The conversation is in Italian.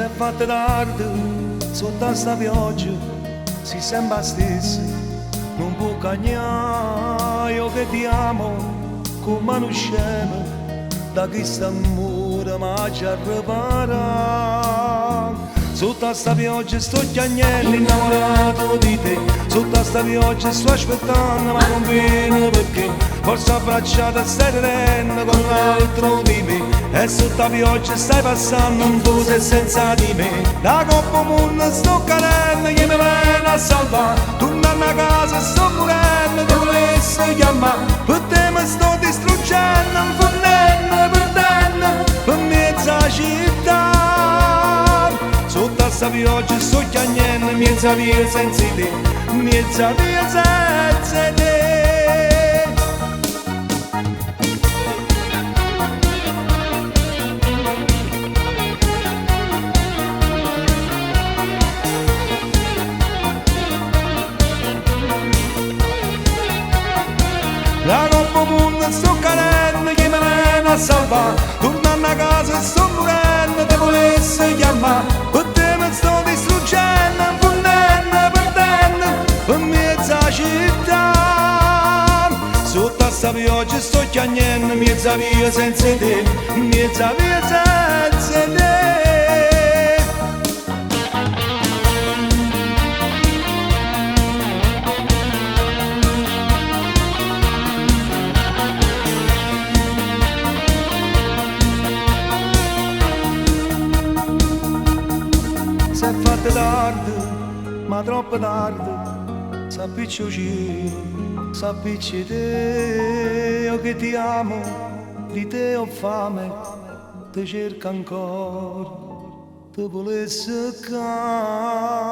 è fatta tardi, sotto sta pioggia, si sembra stessa, non può cagnare, io che ti amo, come un scemo, da chi sta amore ma ci ripara. Sotto sta pioggia sto chiagnello innamorato di te, sotto sta pioggia sto aspettando ma non viene perché forse abbracciata stai tenendo con l'altro di me. E sotto la pioggia stai passando un po' se senza di me. Da coppa mondo sto cadendo che mi viene a salvare, tornando a casa sto morendo, ti volessi chiamare, per te mi sto distruggendo, infondendo, perdendo per mezza città. Sotto sta pioggia sto chiagnendo, mezza via senza te, mezza via senza te. La coppa mondo sto cadendo che mi viene a salvare, tornando a casa sto morendo, ti volessi chiamare, per te mi sto distruggendo, infondendo, perdendo per mezza città. Sotto sta pioggia sto chiagnendo, mezza via senza te, mezza via senza te. Se è fatta tardi, ma troppo tardi, sappicci uscire, sappicci te, io che ti amo, di te ho fame, ti cerco ancora, ti volessi cantare.